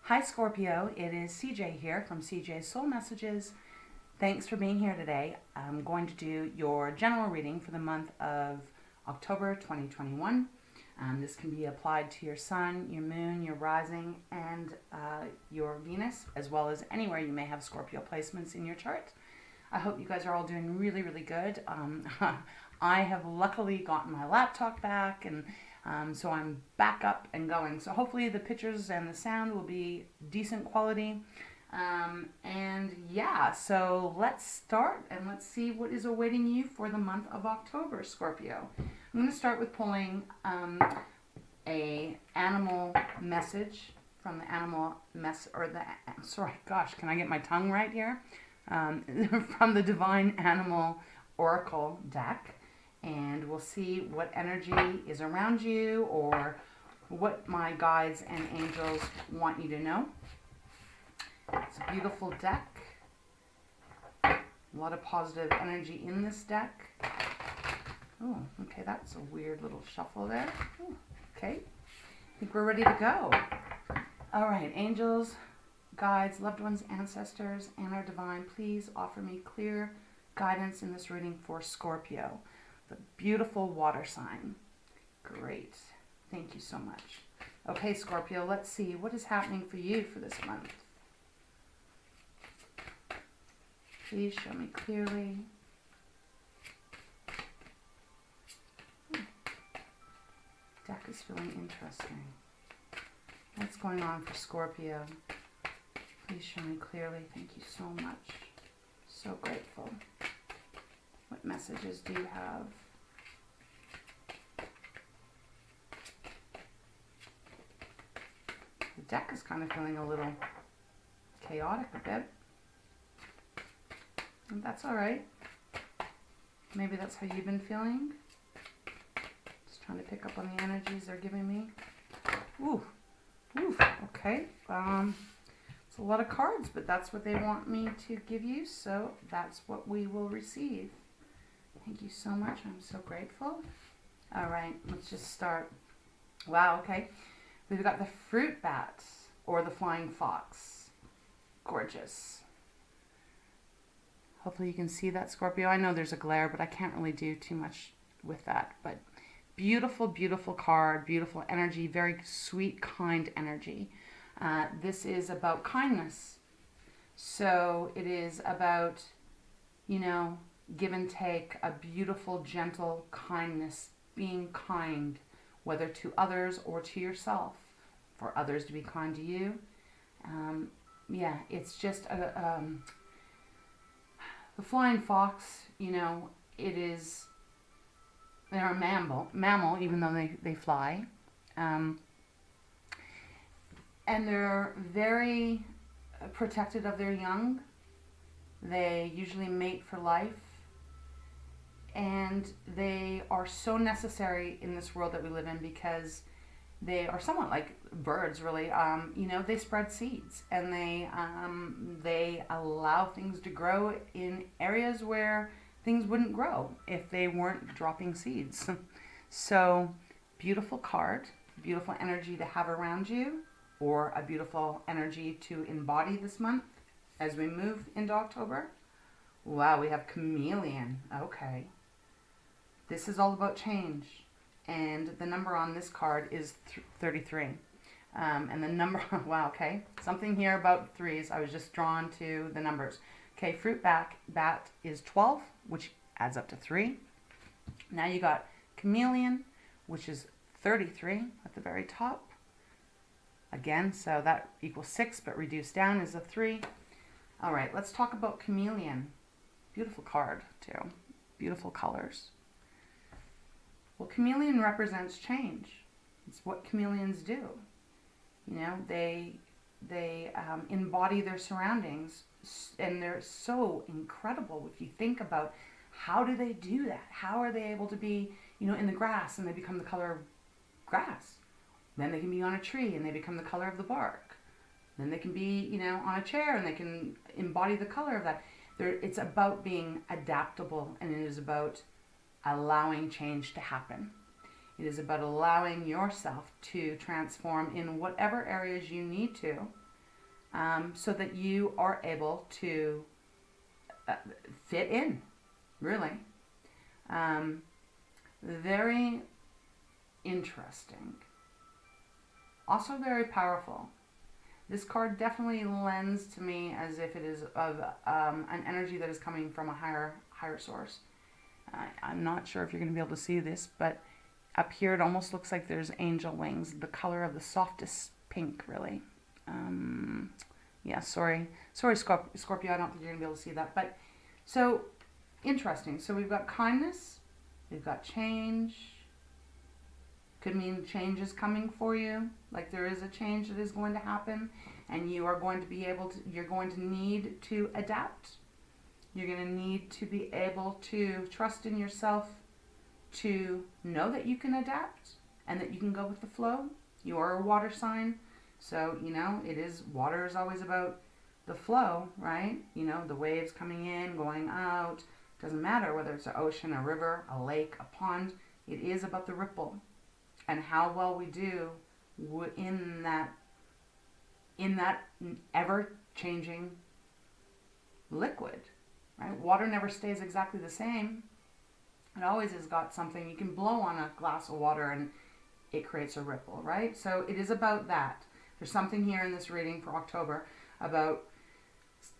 Hi Scorpio, it is CJ here from CJ's Soul Messages. Thanks for being here today. I'm going to do your general reading for the month of October 2021. This can be applied to your sun, your moon, your rising, and your Venus, as well as anywhere you may have Scorpio placements in your chart. I hope you guys are all doing really, really good. I have luckily gotten my laptop back, and so I'm back up and going. So hopefully the pictures and the sound will be decent quality. And yeah, so let's start and let's see what is awaiting you for the month of October, Scorpio. I'm going to start with pulling a animal message from the animal can I get my tongue right here? From the Divine Animal Oracle deck. And we'll see what energy is around you or what my guides and angels want you to know. It's a beautiful deck. A lot of positive energy in this deck. Oh, okay, that's a weird little shuffle there. Ooh, okay, I think we're ready to go. All right, angels, guides, loved ones, ancestors, and our divine, please offer me clear guidance in this reading for Scorpio, the beautiful water sign. Great. Thank you so much. Okay, Scorpio, let's see what is happening for you for this month. Please show me clearly. Deck is feeling interesting. What's going on for Scorpio? Please show me clearly. Thank you so much. So grateful. What messages do you have? The deck is kind of feeling a little chaotic a bit. And that's all right. Maybe that's how you've been feeling. Just trying to pick up on the energies they're giving me. Ooh, okay. It's a lot of cards, but that's what they want me to give you, so that's what we will receive. Thank you so much. I'm so grateful. All right, let's just start. Wow, okay. We've got the fruit bat or the flying fox. Gorgeous. Hopefully you can see that, Scorpio. I know there's a glare, but I can't really do too much with that. But beautiful, beautiful card, beautiful energy, very sweet, kind energy. This is about kindness. So it is about, give and take, a beautiful, gentle kindness, being kind, whether to others or to yourself, for others to be kind to you. It's just the flying fox, they're a mammal, even though they fly. And they're very protected of their young. They usually mate for life. And they are so necessary in this world that we live in because they are somewhat like birds, really. They spread seeds and they allow things to grow in areas where things wouldn't grow if they weren't dropping seeds. So, beautiful card, beautiful energy to have around you, or a beautiful energy to embody this month as we move into October. Wow, we have chameleon. Okay. This is all about change. And the number on this card is 33. And the number, wow, okay. Something here about threes. I was just drawn to the numbers. Okay, fruit bat is 12, which adds up to 3. Now you got chameleon, which is 33 at the very top. Again, so that equals 6, but reduced down is a 3. All right, let's talk about chameleon. Beautiful card, too. Beautiful colors. Well, chameleon represents change. It's what chameleons do. They embody their surroundings, and they're so incredible if you think about how do they do that? How are they able to be, in the grass and they become the color of grass? Then they can be on a tree and they become the color of the bark. Then they can be, on a chair and they can embody the color of that. It's about being adaptable, and it is about allowing change to happen. It is about allowing yourself to transform in whatever areas you need to so that you are able to fit in, really. Very interesting. Also very powerful. This card definitely lends to me as if it is of an energy that is coming from a higher source. I'm not sure if you're going to be able to see this, but up here it almost looks like there's angel wings, the color of the softest pink, really. Yeah, sorry, Scorpio, I don't think you're going to be able to see that. But so interesting. So we've got kindness, we've got change. Could mean change is coming for you, like there is a change that is going to happen, and you are going to be able to, you're going to need to adapt. You're going to need to be able to trust in yourself to know that you can adapt and that you can go with the flow. You are a water sign, so, you know, water is always about the flow, right? You know, the waves coming in, going out. Doesn't matter whether it's an ocean, a river, a lake, a pond. It is about the ripple and how well we do in that ever-changing liquid, right? Water never stays exactly the same. It always has got something. You can blow on a glass of water and it creates a ripple, right? So it is about that. There's something here in this reading for October about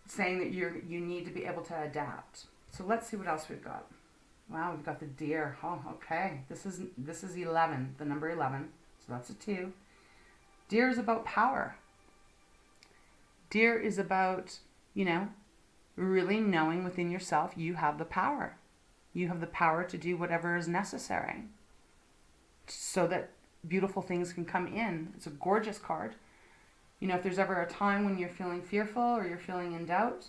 saying that you need to be able to adapt. So let's see what else we've got. Wow, we've got the deer. Oh, okay. This is 11, the number 11. So that's a 2. Deer is about power. Deer is about, you know, really knowing within yourself you have the power. You have the power to do whatever is necessary so that beautiful things can come in. It's a gorgeous card. You know, if there's ever a time when you're feeling fearful or you're feeling in doubt,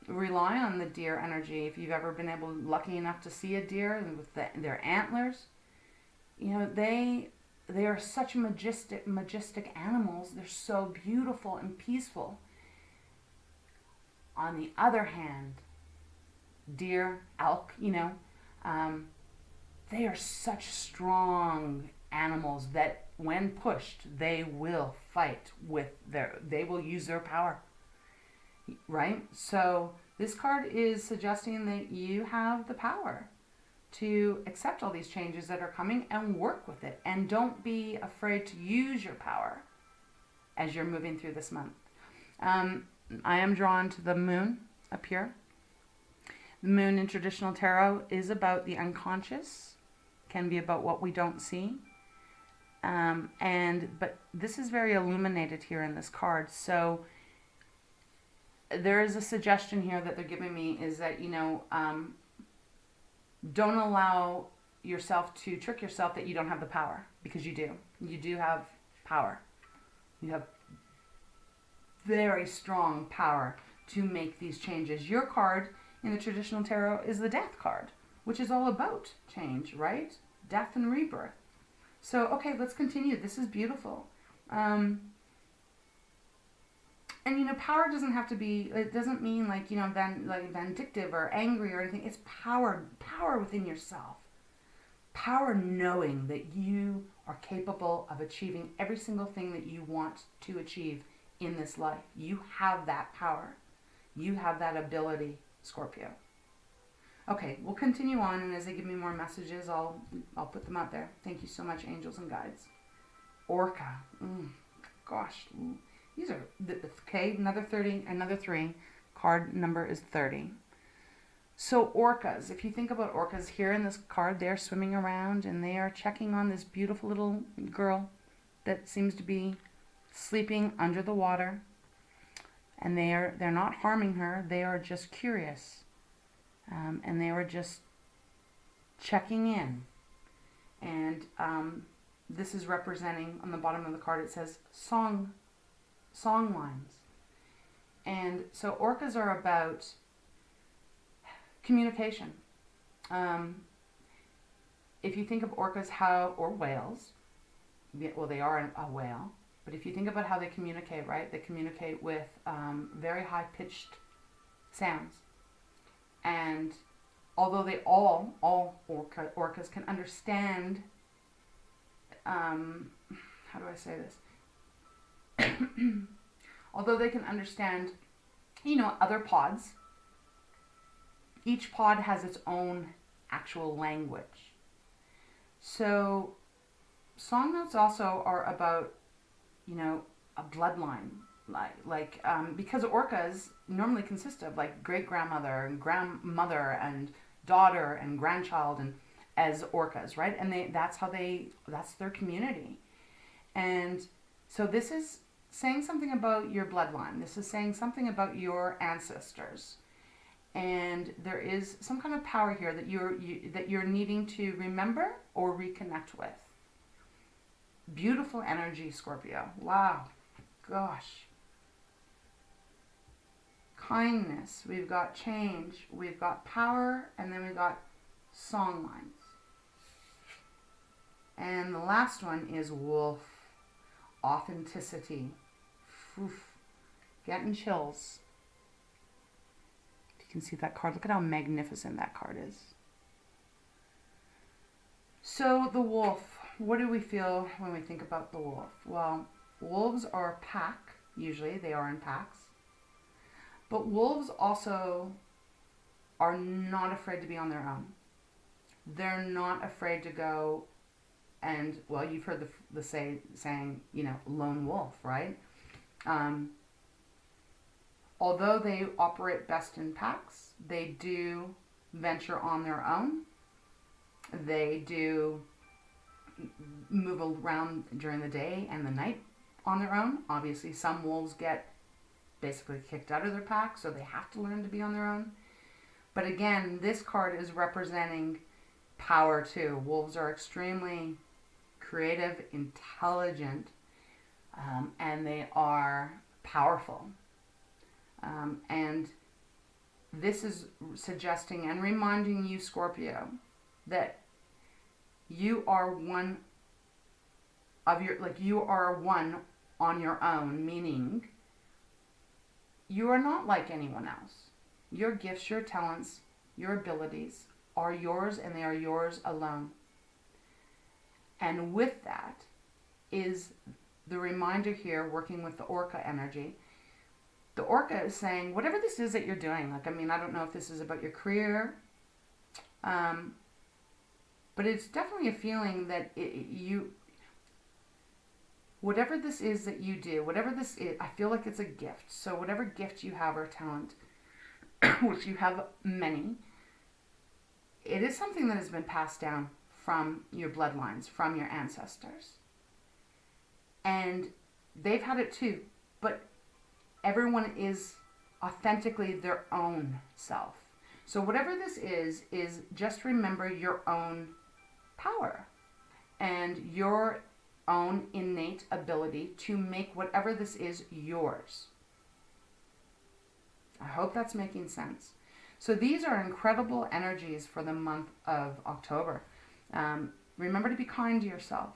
rely on the deer energy. If you've ever been lucky enough to see a deer with their antlers, you know, they are such majestic animals. They're so beautiful and peaceful. On the other hand, deer, elk, you know, they are such strong animals that when pushed, they will fight they will use their power, right? So this card is suggesting that you have the power to accept all these changes that are coming and work with it. And don't be afraid to use your power as you're moving through this month. I am drawn to the moon up here. The moon in traditional tarot is about the unconscious, can be about what we don't see. But this is very illuminated here in this card. So there is a suggestion here that they're giving me is that, you know, don't allow yourself to trick yourself that you don't have the power, because you do. You do have power. You have very strong power to make these changes. Your card in the traditional tarot is the Death card, which is all about change, right? Death and rebirth. So, okay, let's continue. This is beautiful. And, you know, power doesn't have to be, it doesn't mean like, you know, vindictive or angry or anything. It's power within yourself. Power knowing that you are capable of achieving every single thing that you want to achieve in this life. You have that power. You have that ability, Scorpio. Okay, we'll continue on, and as they give me more messages, I'll put them out there. Thank you so much, angels and guides. Orca. Gosh. These are, okay, another 3. Card number is 30. So orcas, if you think about orcas here in this card, they're swimming around and they are checking on this beautiful little girl that seems to be sleeping under the water. And they're not harming her, they are just curious. And they were just checking in. And this is representing, on the bottom of the card, it says song lines. And so orcas are about communication. If you think of orcas, or whales, well, they are a whale, but if you think about how they communicate, right? They communicate with very high-pitched sounds. And although they all orcas can understand, how do I say this? although they can understand, other pods, each pod has its own actual language. So song notes also are about, a bloodline. Because orcas normally consist of like great-grandmother and grandmother and daughter and grandchild and as orcas, right? And that's their community. And so this is saying something about your bloodline. This is saying something about your ancestors. And there is some kind of power here that you're needing to remember or reconnect with. Beautiful energy, Scorpio. Wow. Gosh. Kindness. We've got change. We've got power. And then we've got song lines. And the last one is wolf. Authenticity. Oof. Getting chills. You can see that card. Look at how magnificent that card is. So the wolf. What do we feel when we think about the wolf? Well, wolves are a pack. Usually they are in packs. But wolves also are not afraid to be on their own. They're not afraid to go and, well, you've heard the saying, lone wolf, right? Although they operate best in packs, they do venture on their own. They do move around during the day and the night on their own. Obviously, some wolves get basically kicked out of their pack, so they have to learn to be on their own. But again, this card is representing power too. Wolves are extremely creative, intelligent, and they are powerful. And this is suggesting and reminding you, Scorpio, that you are one of you are one on your own, meaning you are not like anyone else. Your gifts, your talents, your abilities are yours, and they are yours alone. And with that is the reminder here, working with the orca energy. The orca is saying, whatever this is that you're doing, I don't know if this is about your career, but it's definitely a feeling that whatever this is that you do, whatever this is, I feel like it's a gift. So whatever gift you have or talent, which you have many, it is something that has been passed down from your bloodlines, from your ancestors. And they've had it too, but everyone is authentically their own self. So whatever this is just remember your own power and your own innate ability to make whatever this is yours. I hope that's making sense. So these are incredible energies for the month of October. Remember to be kind to yourself.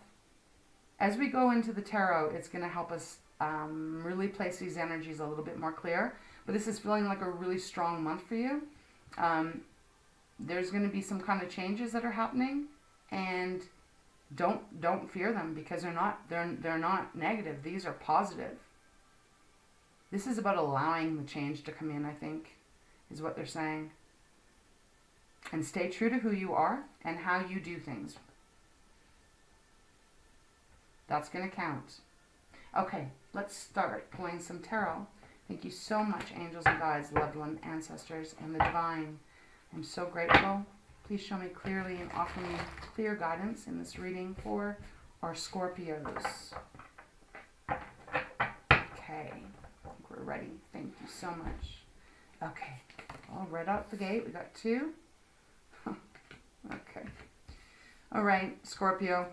As we go into the tarot, it's going to help us really place these energies a little bit more clear. But this is feeling like a really strong month for you. There's going to be some kind of changes that are happening, and don't fear them, because they're not negative. These are positive. This is about allowing the change to come in, I think, is what they're saying. And stay true to who you are and how you do things. That's going to count. Okay, let's start pulling some tarot. Thank you so much, angels and guides, loved one, ancestors, and the divine. I'm so grateful. Please show me clearly and offer me clear guidance in this reading for our Scorpios. Okay, I think we're ready. Thank you so much. Okay, all right out the gate. We got two. Okay. All right, Scorpio.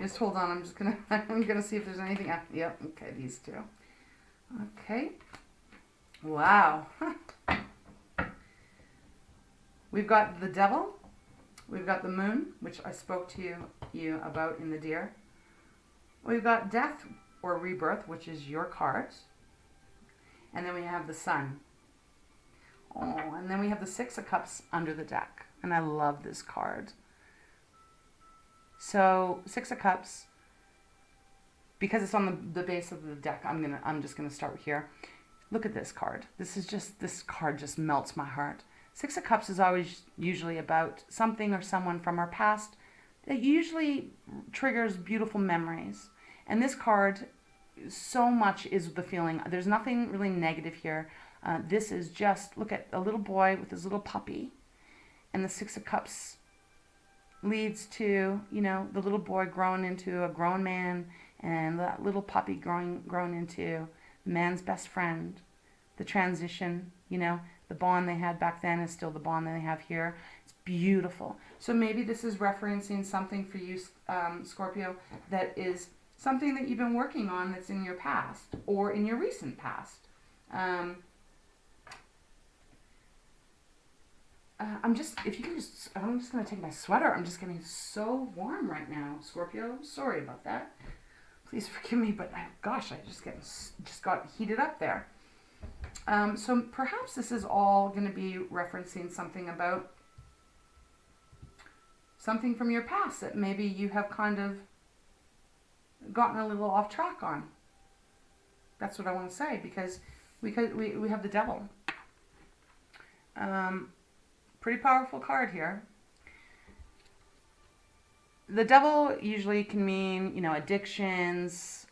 Just hold on. I'm gonna see if there's anything. Yep. Okay, these two. Okay. Wow. We've got the devil. We've got the moon, which I spoke to you about in the deer. We've got death or rebirth, which is your cards. And then we have the sun. Oh, and then we have the Six of Cups under the deck. And I love this card. So, Six of Cups because it's on the base of the deck, I'm just gonna start here. Look at this card. This card just melts my heart. Six of Cups is always usually about something or someone from our past. It usually triggers beautiful memories. And this card, so much is the feeling. There's nothing really negative here. This is just, look at a little boy with his little puppy. And the Six of Cups leads to, you know, the little boy growing into a grown man, and that little puppy grown into the man's best friend. The transition, you know, the bond they had back then is still the bond that they have here. It's beautiful. So maybe this is referencing something for you, Scorpio, that is something that you've been working on that's in your past or in your recent past. I'm just going to take my sweater. I'm just getting so warm right now, Scorpio. Sorry about that. Please forgive me, but gosh, I just got heated up there. So perhaps this is all going to be referencing something about something from your past that maybe you have kind of gotten a little off track on. That's what I want to say, because we have the Devil. Pretty powerful card here. The Devil usually can mean, you know, addictions,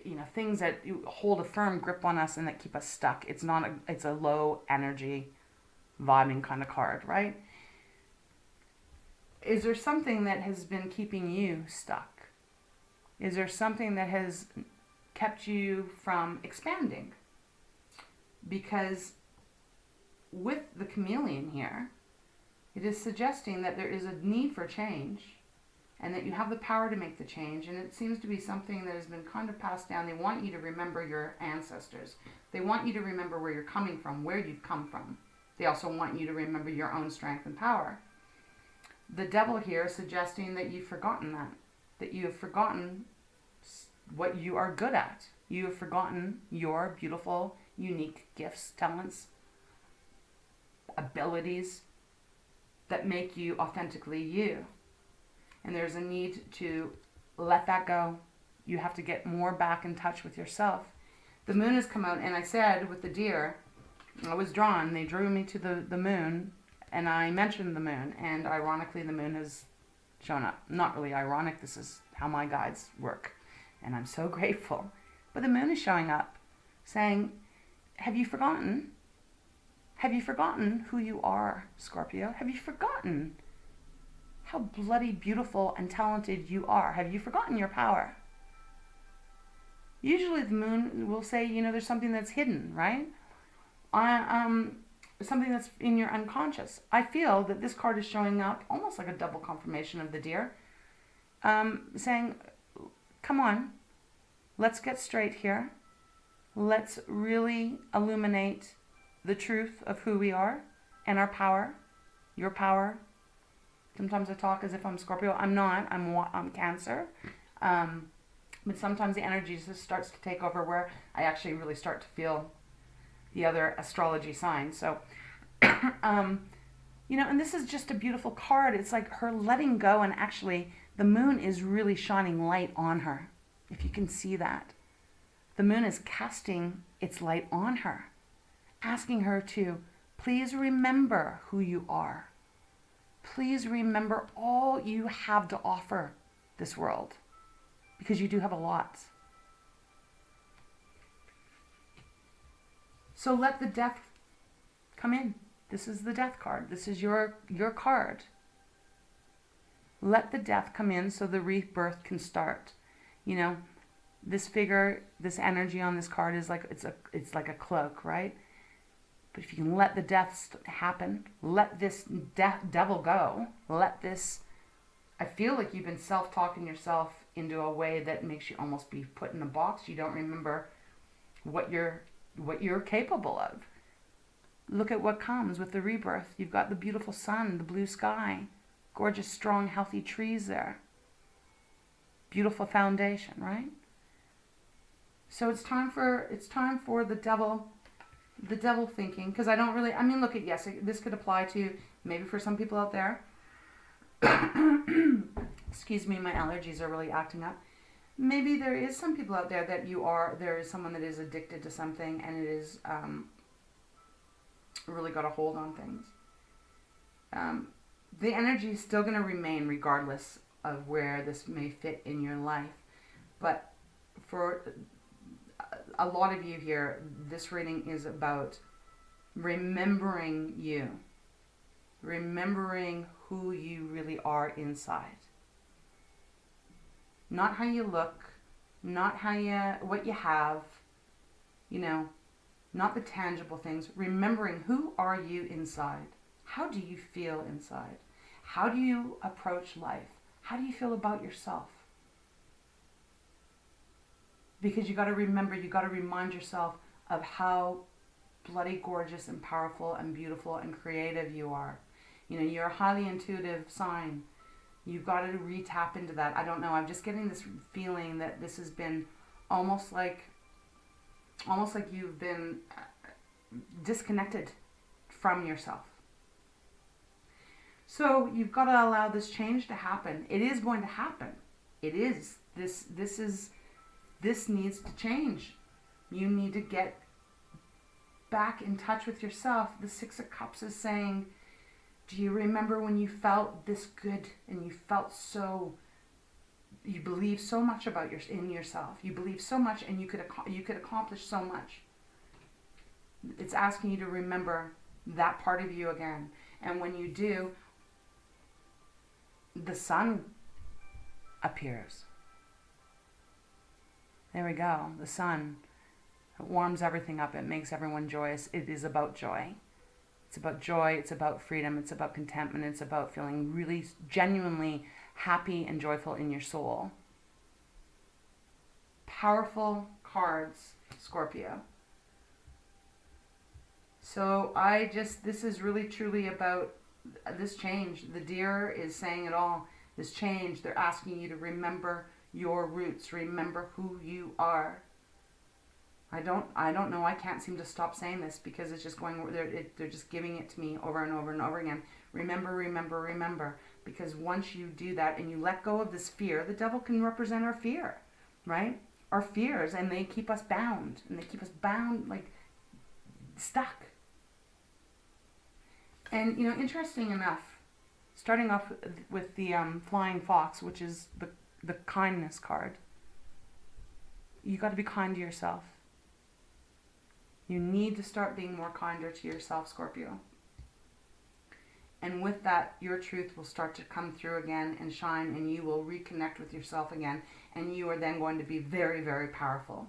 you know, things that hold a firm grip on us and that keep us stuck. It's a low energy vibing kind of card, right? Is there something that has been keeping you stuck? Is there something that has kept you from expanding? Because with the chameleon here, it is suggesting that there is a need for change and that you have the power to make the change. And it seems to be something that has been kind of passed down. They want you to remember your ancestors. They want you to remember where you're coming from, where you've come from. They also want you to remember your own strength and power. The Devil here is suggesting that you've forgotten that you have forgotten what you are good at. You have forgotten your beautiful, unique gifts, talents, abilities that make you authentically you. And there's a need to let that go. You have to get more back in touch with yourself. The moon has come out, and I said with the deer, I was drawn. They drew me to the moon, and I mentioned the moon, and ironically the moon has shown up. Not really ironic, this is how my guides work, and I'm so grateful. But the moon is showing up, saying, have you forgotten? Have you forgotten who you are, Scorpio? Have you forgotten how bloody beautiful and talented you are? Have you forgotten your power? Usually the moon will say, you know, there's something that's hidden, right? Something that's in your unconscious. I feel that this card is showing up almost like a double confirmation of the deer, saying, come on, let's get straight here. Let's really illuminate the truth of who we are and our power, your power. Sometimes I talk as if I'm Scorpio. I'm not. I'm Cancer. But sometimes the energy just starts to take over where I actually really start to feel the other astrology signs. So, you know, and this is just a beautiful card. It's like her letting go, and actually the moon is really shining light on her. If you can see that. The moon is casting its light on her, asking her to please remember who you are. Please remember all you have to offer this world, because you do have a lot. So let the death come in. This is the death card. This is your card. Let the death come in so the rebirth can start. You know, this figure, this energy on this card is like, it's like a cloak, right? But if you can let the death happen, let this devil go, let this, I feel like you've been self-talking yourself into a way that makes you almost be put in a box. You don't remember what you're capable of. Look at what comes with the rebirth. You've got the beautiful sun, the blue sky, gorgeous, strong, healthy trees there. Beautiful foundation, right? So it's time for the devil thinking, because I don't really, I mean, look at, yes, this could apply to maybe for some people out there. Excuse me, my allergies are really acting up. maybe there is some people out there that there is someone that is addicted to something, and it is really got a hold on things. The energy is still going to remain regardless of where this may fit in your life. But for a lot of you here, this reading is about remembering you. Remembering who you really are inside. Not how you look, not what you have, not the tangible things. Remembering who are you inside. How do you feel inside? How do you approach life? How do you feel about yourself? Because you got to remember, you got to remind yourself of how bloody gorgeous and powerful and beautiful and creative you are. You're a highly intuitive sign. You've got to re-tap into that. I don't know. I'm just getting this feeling that this has been almost like you've been disconnected from yourself. So you've got to allow this change to happen. It is going to happen. It is. This needs to change. You need to get back in touch with yourself. The Six of Cups is saying, do you remember when you felt this good and you felt you believe so much in yourself. You believe so much and you could accomplish so much. It's asking you to remember that part of you again. And when you do, the sun appears. There we go. The sun. It warms everything up. It makes everyone joyous. It is about joy. It's about joy. It's about freedom. It's about contentment. It's about feeling really genuinely happy and joyful in your soul. Powerful cards, Scorpio. So this is really truly about this change. The deer is saying it all. This change, they're asking you to remember your roots. Remember who you are. I don't know. I can't seem to stop saying this because it's just going. They're just giving it to me over and over and over again. Remember, remember, remember. Because once you do that and you let go of this fear, the devil can represent our fear, right? Our fears, and they keep us bound, and they keep us bound, like stuck. And interesting enough, starting off with the flying fox, which is the kindness card. You got to be kind to yourself. You need to start being more kinder to yourself, Scorpio. And with that, your truth will start to come through again and shine, and you will reconnect with yourself again, and you are then going to be very, very powerful.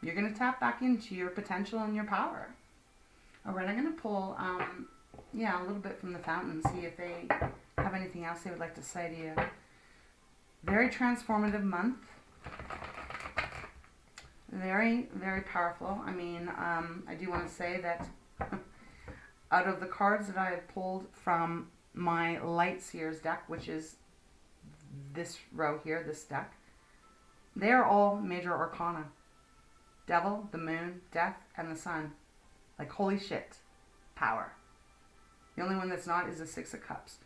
You're going to tap back into your potential and your power. All right, I'm going to pull, a little bit from the fountain, see if they have anything else they would like to say to you. Very transformative month. Very, very powerful. I mean, I do want to say that out of the cards that I have pulled from my Light Seers deck, which is this row here, this deck, they are all major arcana. Devil, the moon, death, and the sun. Like, holy shit. Power. The only one that's not is the Six of Cups.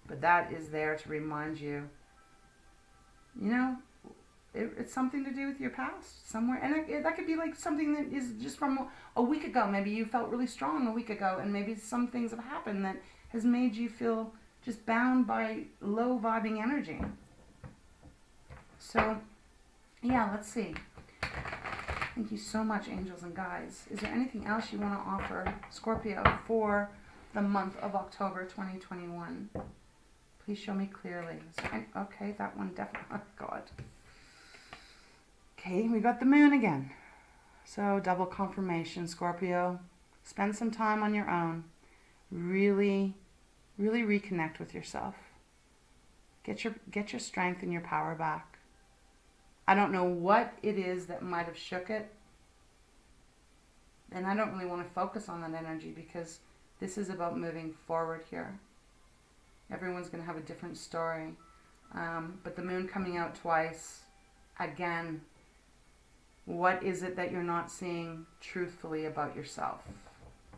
But that is there to remind you, it's something to do with your past somewhere. And that could be like something that is just from a week ago. Maybe you felt really strong a week ago, and maybe some things have happened that has made you feel just bound by low vibing energy. So, let's see. Thank you so much, angels and guides. Is there anything else you want to offer, Scorpio, for the month of October 2021? Please show me clearly. Okay, that one definitely. Oh, God. Okay, we got the moon again. So double confirmation, Scorpio. Spend some time on your own. Really, really reconnect with yourself. Get your strength and your power back. I don't know what it is that might have shook it. And I don't really want to focus on that energy because this is about moving forward here. Everyone's going to have a different story. But the moon coming out twice, again, what is it that you're not seeing truthfully about yourself?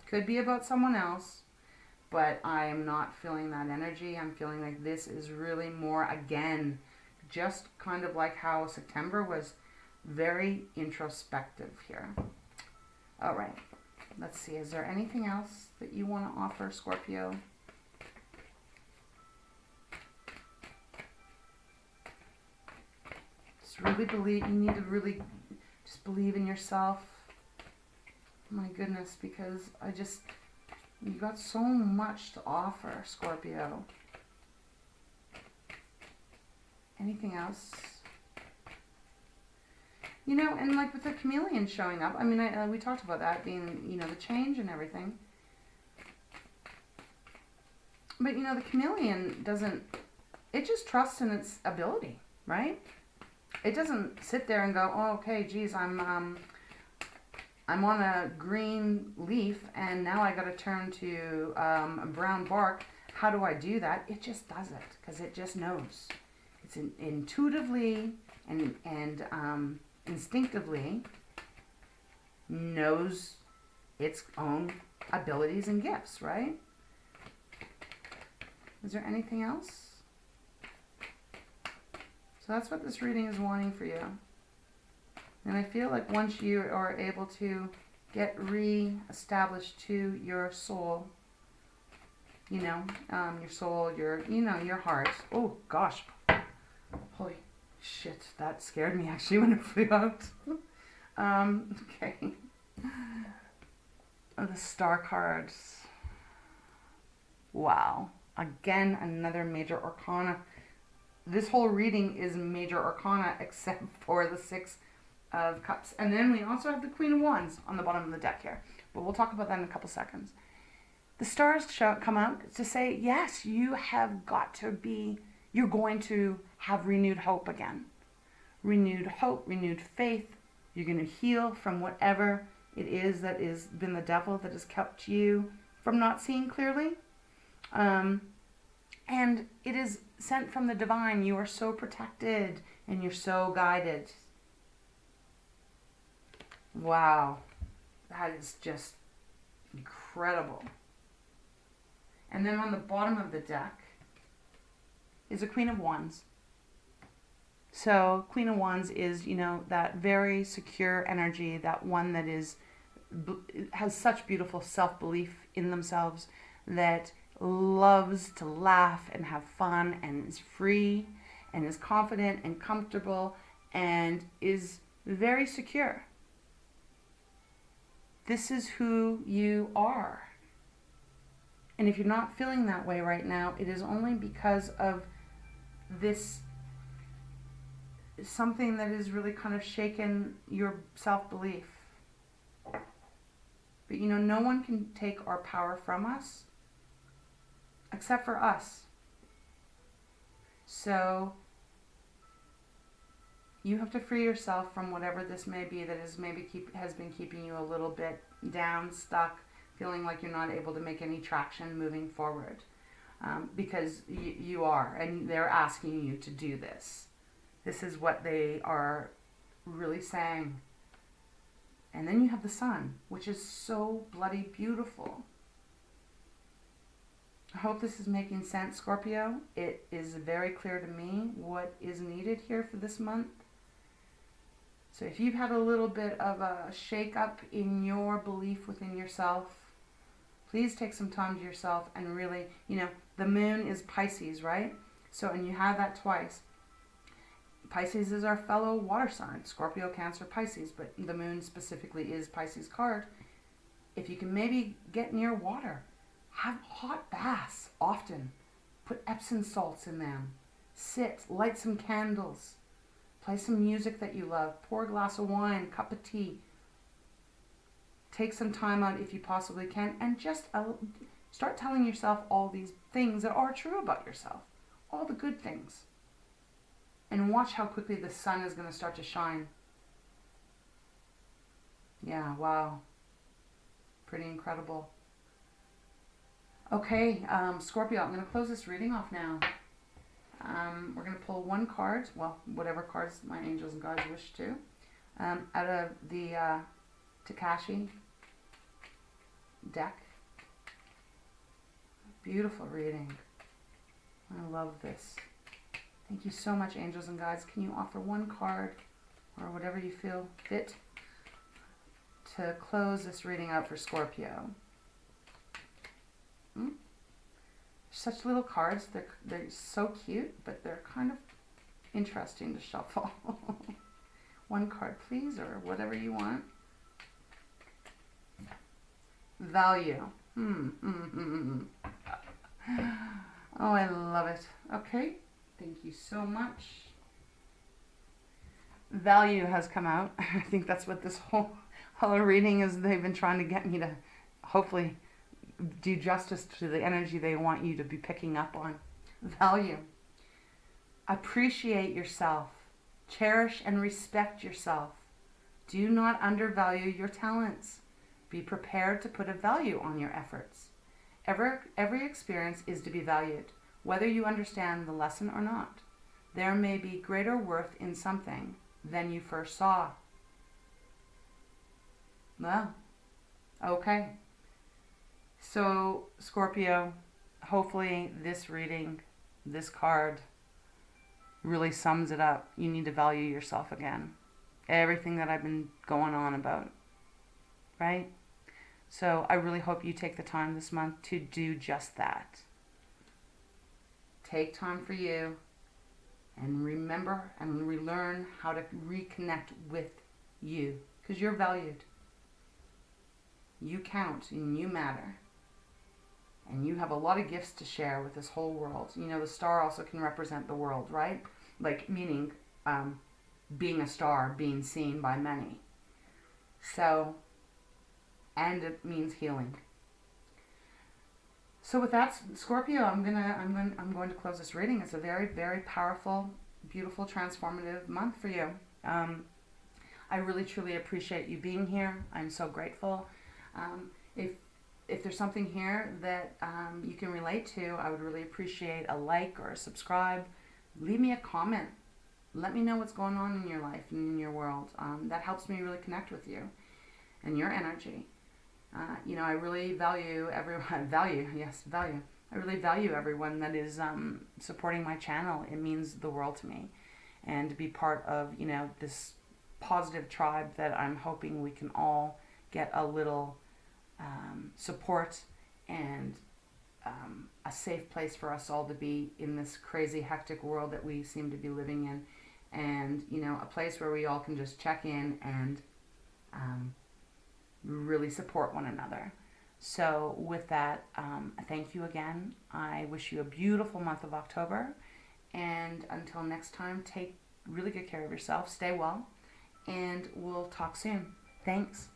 Could be about someone else, but I am not feeling that energy. I'm feeling like this is really more, again, just kind of like how September was very introspective here. All right, let's see. Is there anything else that you want to offer, Scorpio? Just really believe. You need to really just believe in yourself. My goodness, because you've got so much to offer, Scorpio. Anything else? You know, and like with the chameleon showing up, I mean, we talked about that being, you know, the change and everything. But, you know, the chameleon doesn't, it just trusts in its ability, right? It doesn't sit there and go, oh, okay, geez, I'm on a green leaf and now I got to turn to a brown bark. How do I do that? It just does it because it just knows. It's intuitively and instinctively knows its own abilities and gifts, right? Is there anything else? So that's what this reading is wanting for you. And I feel like once you are able to get re-established to your soul, you know, your soul, your heart. Oh, gosh. Holy shit, that scared me actually when it flew out. Okay. Oh, the star cards. Wow. Again, another major arcana. This whole reading is major arcana except for the Six of Cups. And then we also have the Queen of Wands on the bottom of the deck here. But we'll talk about that in a couple seconds. The stars come out to say, yes, you have got to be, you're going to have renewed hope again. Renewed hope, renewed faith. You're going to heal from whatever it is that has been the devil that has kept you from not seeing clearly. And it is sent from the divine. You are so protected and you're so guided. Wow. That is just incredible. And then on the bottom of the deck is a Queen of Wands. So Queen of Wands is, you know, that very secure energy, that one that has such beautiful self-belief in themselves, that loves to laugh and have fun and is free and is confident and comfortable and is very secure. This is who you are. And if you're not feeling that way right now, it is only because of this something that has really kind of shaken your self-belief. But you know, no one can take our power from us except for us. So you have to free yourself from whatever this may be that has been keeping you a little bit down, stuck, feeling like you're not able to make any traction moving forward. Because you are, and they're asking you to do this. This is what they are really saying. And then you have the sun, which is so bloody beautiful. I hope this is making sense, Scorpio. It is very clear to me what is needed here for this month. So if you've had a little bit of a shake-up in your belief within yourself, please take some time to yourself and really, you know, the moon is Pisces, right? So, and you have that twice. Pisces is our fellow water sign, Scorpio, Cancer, Pisces, but the moon specifically is Pisces card. If you can maybe get near water, have hot baths often. Put Epsom salts in them. Sit, light some candles. Play some music that you love. Pour a glass of wine, cup of tea. Take some time out if you possibly can, and just start telling yourself all these things that are true about yourself. All the good things. And watch how quickly the sun is going to start to shine. Yeah, wow. Pretty incredible. Okay, Scorpio, I'm going to close this reading off now. We're going to pull one card, well, whatever cards my angels and guides wish to, out of the Tikashi deck. Beautiful reading. I love this. Thank you so much, angels and guides. Can you offer one card or whatever you feel fit to close this reading out for Scorpio? Such little cards. They're so cute, but they're kind of interesting to shuffle. One card, please, or whatever you want. Value. Oh, I love it. Okay. Thank you so much. Value has come out. I think that's what this whole reading is. They've been trying to get me to hopefully do justice to the energy they want you to be picking up on. Value. Appreciate yourself. Cherish and respect yourself. Do not undervalue your talents. Be prepared to put a value on your efforts. Every experience is to be valued, whether you understand the lesson or not. There may be greater worth in something than you first saw. Well, okay. So, Scorpio, hopefully this reading, this card, really sums it up. You need to value yourself again. Everything that I've been going on about, right? So I really hope you take the time this month to do just that. Take time for you and remember and relearn how to reconnect with you, because you're valued. You count and you matter. And you have a lot of gifts to share with this whole world. You know, the star also can represent the world, right? Like, meaning being a star, being seen by many. So, and it means healing. So with that, Scorpio, I'm going to close this reading. It's a very, very powerful, beautiful, transformative month for you. I really, truly appreciate you being here. I'm so grateful. If there's something here that you can relate to, I would really appreciate a like or a subscribe. Leave me a comment. Let me know what's going on in your life and in your world. That helps me really connect with you and your energy. You know, I really value everyone. Value. I really value everyone that is supporting my channel. It means the world to me. And to be part of, you know, this positive tribe that I'm hoping we can all get a little support and a safe place for us all to be in this crazy, hectic world that we seem to be living in. And, you know, a place where we all can just check in and really support one another. So with that, thank you again. I wish you a beautiful month of October. And until next time, take really good care of yourself. Stay well. And we'll talk soon. Thanks.